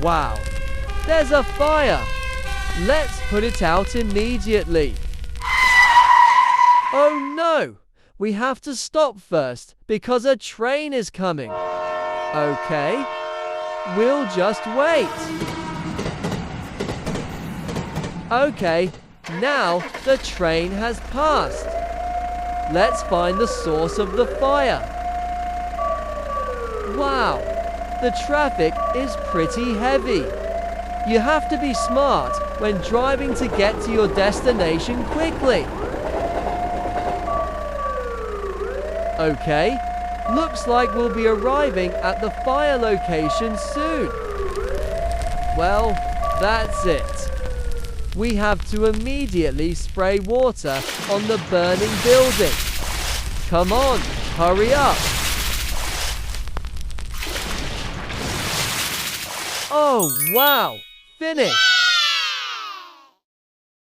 Wow, there's a fire. Let's put it out immediately. Oh no, we have to stop first because a train is coming. Okay, we'll just wait. Okay, now the train has passed. Let's find the source of the fire. Wow, the traffic is pretty heavy. You have to be smart when driving to get to your destination quickly. Okay, looks like we'll be arriving at the fire location soon. Well, that's it. We have to immediately spray water on the burning building. Come on, hurry up. Oh, wow, finished.